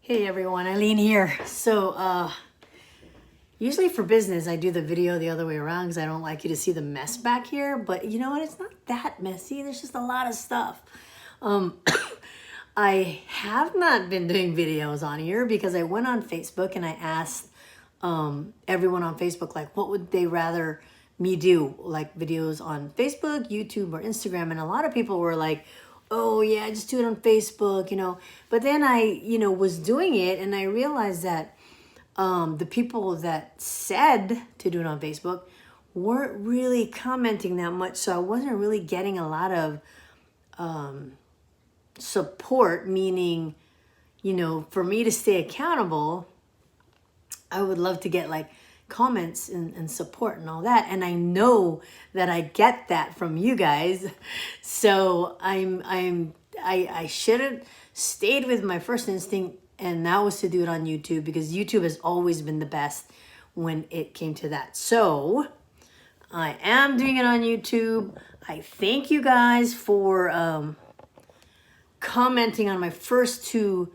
Hey everyone, Eileen here. Usually for business, I do the video the other way around because I don't like you to see the mess back here. But you know what? It's not that messy. There's just a lot of stuff. Um, I have not been doing videos on here because I went on Facebook and I asked everyone on Facebook, like, what would they rather me do? Like videos on Facebook, YouTube, or Instagram. And a lot of people were like, oh yeah, just do it on Facebook, But then I, was doing it and I realized that the people that said to do it on Facebook weren't really commenting that much. So I wasn't really getting a lot of support, meaning, for me to stay accountable, I would love to get like comments and support and all that. And I know that I get that from you guys. So I should have stayed with my first instinct, and that was to do it on YouTube because YouTube has always been the best when it came to that. So I am doing it on YouTube. I thank you guys for commenting on my first two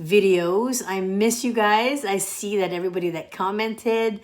videos. I miss you guys. I see that everybody that commented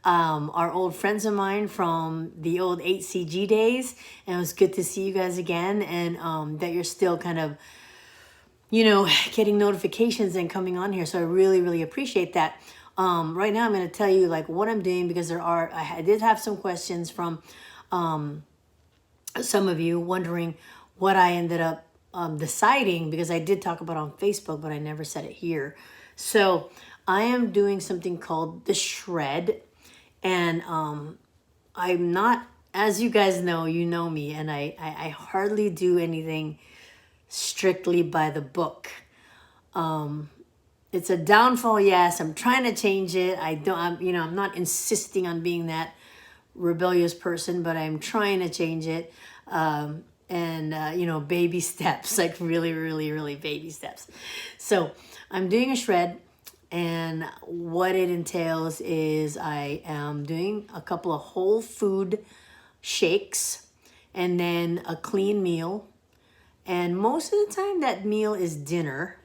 are old friends of mine from the old 8CG days, and it was good to see you guys again, and that you're still kind of getting notifications and coming on here. So I really, really appreciate that. Right now I'm going to tell you like what I'm doing because I did have some questions from some of you wondering what I ended up deciding, because I did talk about it on Facebook, but I never said it here. So I am doing something called the shred, and I'm not, as you guys know, you know me, and I hardly do anything strictly by the book. It's a downfall, yes. I'm trying to change it. I'm not insisting on being that rebellious person, but I'm trying to change it. Baby steps, like really, really, really baby steps. So I'm doing a shred, and what it entails is I am doing a couple of whole food shakes and then a clean meal. And most of the time that meal is dinner.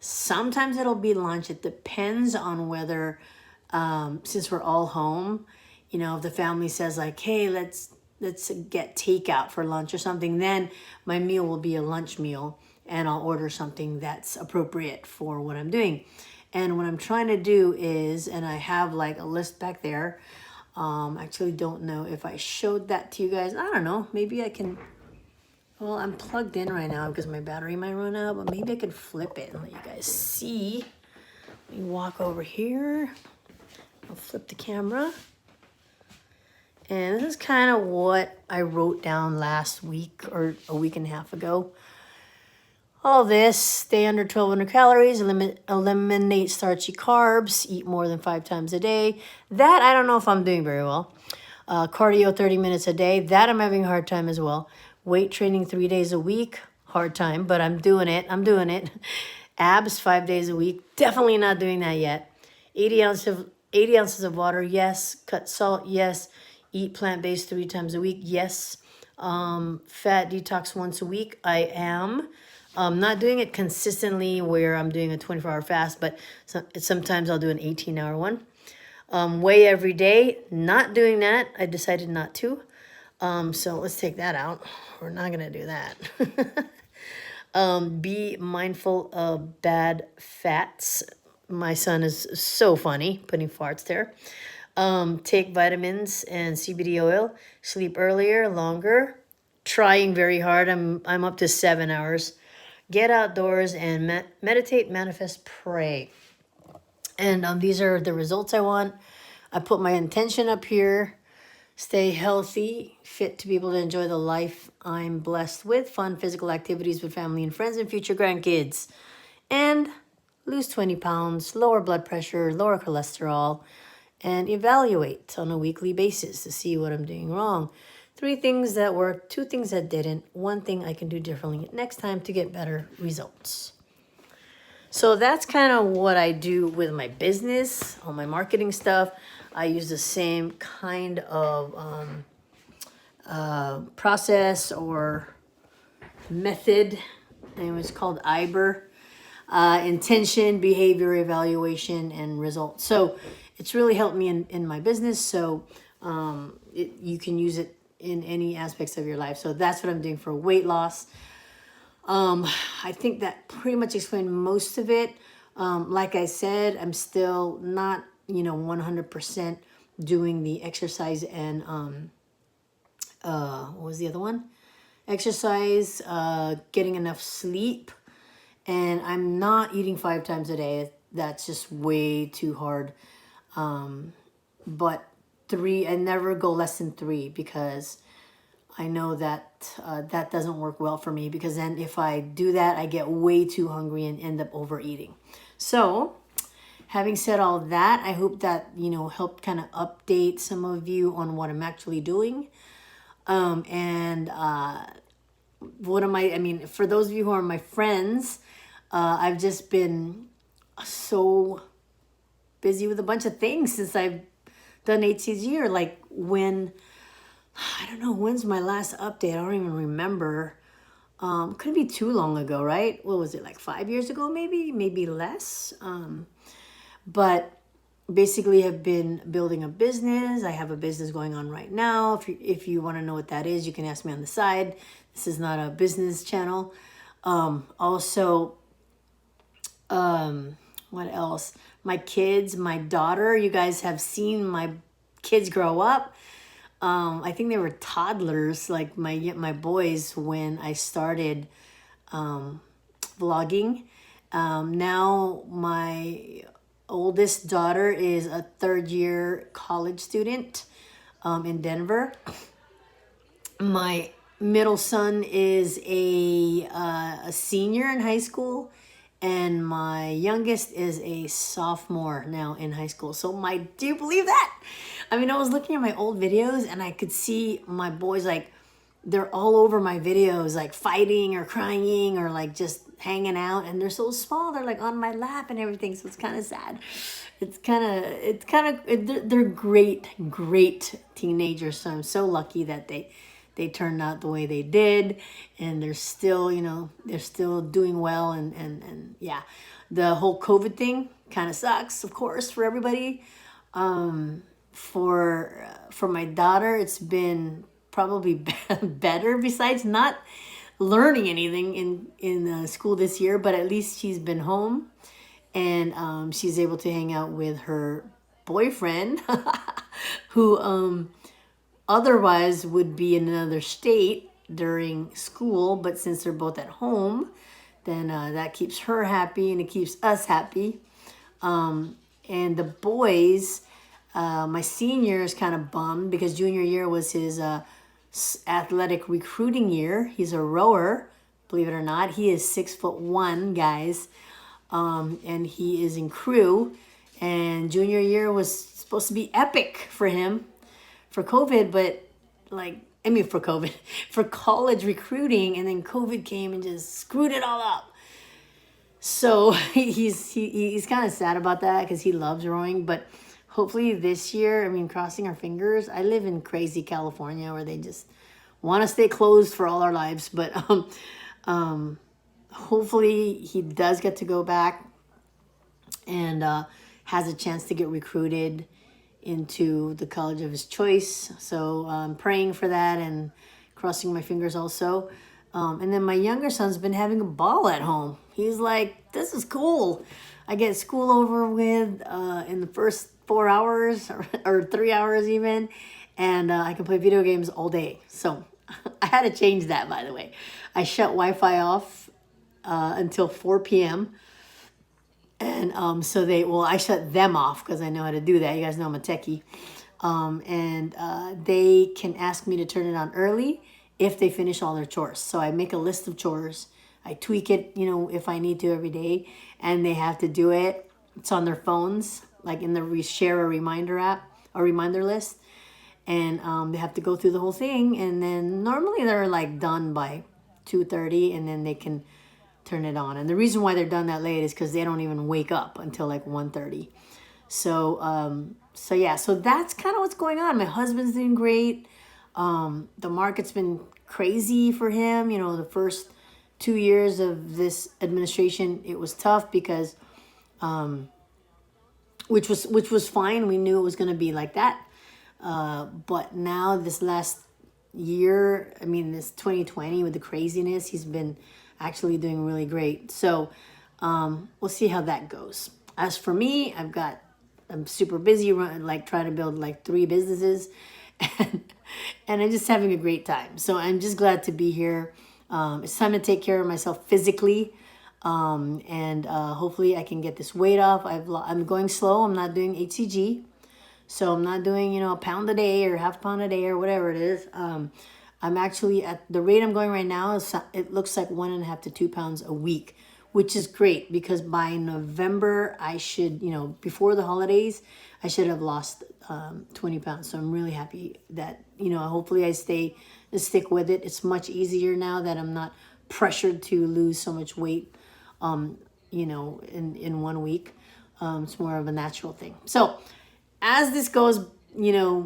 Sometimes it'll be lunch. It depends on whether, since we're all home, if the family says like, hey, let's get takeout for lunch or something, then my meal will be a lunch meal and I'll order something that's appropriate for what I'm doing. And what I'm trying to do is, and I have like a list back there. Actually don't know if I showed that to you guys. I don't know. Maybe I can. Well, I'm plugged in right now because my battery might run out, but maybe I could flip it and let you guys see. Let me walk over here. I'll flip the camera. And this is kind of what I wrote down last week or a week and a half ago. All this: stay under 1,200 calories, eliminate starchy carbs, eat more than 5 times a day. That I don't know if I'm doing very well. Cardio 30 minutes a day. That I'm having a hard time as well. Weight training 3 days a week. Hard time, but I'm doing it. Abs 5 days a week. Definitely not doing that yet. 80 ounces of water. Yes. Cut salt. Yes. Eat plant-based 3 times a week. Yes. Fat detox once a week. I am. Not doing it consistently where I'm doing a 24-hour fast, but sometimes I'll do an 18-hour one. Weigh every day. Not doing that. I decided not to. So let's take that out. We're not going to do that. Be mindful of bad fats. My son is so funny putting farts there. Take vitamins and CBD oil. Sleep earlier, longer. Trying very hard. I'm up to 7 hours. Get outdoors and meditate, manifest, pray. And these are the results I want. I put my intention up here. Stay healthy, fit to be able to enjoy the life I'm blessed with. Fun physical activities with family and friends and future grandkids. And lose 20 pounds, lower blood pressure, lower cholesterol, and evaluate on a weekly basis to see what I'm doing wrong. 3 things that worked, 2 things that didn't, 1 thing I can do differently next time to get better results. So that's kind of what I do with my business, all my marketing stuff. I use the same kind of process or method. And it's called IBER. intention, behavior, evaluation, and results. So it's really helped me in my business. So you can use it in any aspects of your life. So that's what I'm doing for weight loss. I think that pretty much explained most of it. Like I said, I'm still not, 100% doing the exercise and, what was the other one? Exercise, getting enough sleep, and I'm not eating 5 times a day. That's just way too hard. But 3, I never go less than 3 because I know that that doesn't work well for me, because then if I do that, I get way too hungry and end up overeating. So having said all that, I hope that, helped kind of update some of you on what I'm actually doing. And what am I mean, for those of you who are my friends, I've just been so busy with a bunch of things since I've done HCG, or like I don't know, when's my last update? I don't even remember. Couldn't be too long ago, right? What was it, like 5 years ago, maybe less. But basically have been building a business. I have a business going on right now. If you want to know what that is, you can ask me on the side. This is not a business channel. Also, what else? My kids, my daughter, you guys have seen my kids grow up. I think they were toddlers, like my boys, when I started vlogging. Now my oldest daughter is a 3rd-year college student in Denver. My middle son is a senior in high school, and my youngest is a sophomore now in high school. So do you believe that? I mean, I was looking at my old videos and I could see my boys, like, they're all over my videos, like fighting or crying or like just hanging out, and they're so small. They're like on my lap and everything. So it's kind of sad. They're great teenagers. So I'm so lucky that they turned out the way they did, and they're still, they're still doing well. And yeah, the whole COVID thing kind of sucks, of course, for everybody. For my daughter, it's been probably better, besides not learning anything in school this year, but at least she's been home, and she's able to hang out with her boyfriend who otherwise would be in another state during school, but since they're both at home, then that keeps her happy and it keeps us happy. And the boys, my senior is kind of bummed because junior year was his athletic recruiting year. He's a rower, believe it or not. He is 6'1", guys, and he is in crew. And junior year was supposed to be epic for him for COVID, but for college recruiting, and then COVID came and just screwed it all up. So he's kind of sad about that because he loves rowing, but hopefully this year, crossing our fingers. I live in crazy California where they just want to stay closed for all our lives. But hopefully he does get to go back and has a chance to get recruited into the college of his choice. So I'm praying for that and crossing my fingers also. And then my younger son's been having a ball at home. He's like, this is cool. I get school over with in the first 4 hours or 3 hours even, and I can play video games all day. So I had to change that, by the way. I shut Wi-Fi off until 4 p.m. And I shut them off because I know how to do that. You guys know I'm a techie. And they can ask me to turn it on early if they finish all their chores. So I make a list of chores. I tweak it, if I need to every day, and they have to do it. It's on their phones, like in the share a reminder app, a reminder list, and they have to go through the whole thing. And then normally they're like done by 2:30, and then they can turn it on. And the reason why they're done that late is because they don't even wake up until like 1:30. So that's kind of what's going on. My husband's doing great. The market's been crazy for him. The first 2 years of this administration, it was tough because, which was fine. We knew it was going to be like that. But now this last year, I mean, this 2020 with the craziness, he's been actually doing really great. So we'll see how that goes. As for me, I'm super busy like trying to build like 3 businesses, and I'm just having a great time. So I'm just glad to be here. It's time to take care of myself physically. And hopefully I can get this weight off. I'm going slow. I'm not doing HCG. So I'm not doing, a pound a day or half a pound a day or whatever it is. I'm actually at the rate I'm going right now, it looks like 1.5 to 2 pounds a week, which is great because by November, I should, before the holidays, I should have lost 20 pounds. So I'm really happy that, hopefully I stick with it. It's much easier now that I'm not pressured to lose so much weight, in 1 week. It's more of a natural thing. So as this goes,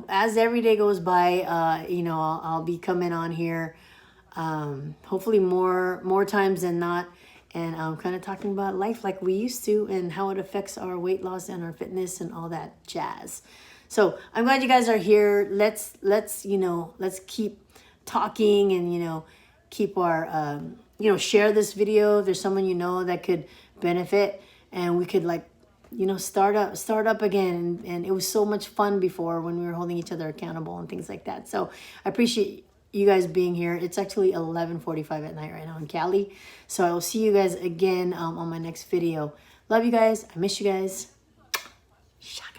as every day goes by, I'll be coming on here, hopefully more times than not, and I'm kind of talking about life like we used to and how it affects our weight loss and our fitness and all that jazz. So I'm glad you guys are here. Let's keep talking and keep our share this video if there's someone that could benefit, and we could start up again. And it was so much fun before when we were holding each other accountable and things like that. So I appreciate you guys being here. It's actually 11:45 at night right now in Cali. So I will see you guys again on my next video. Love you guys. I miss you guys. Shaka.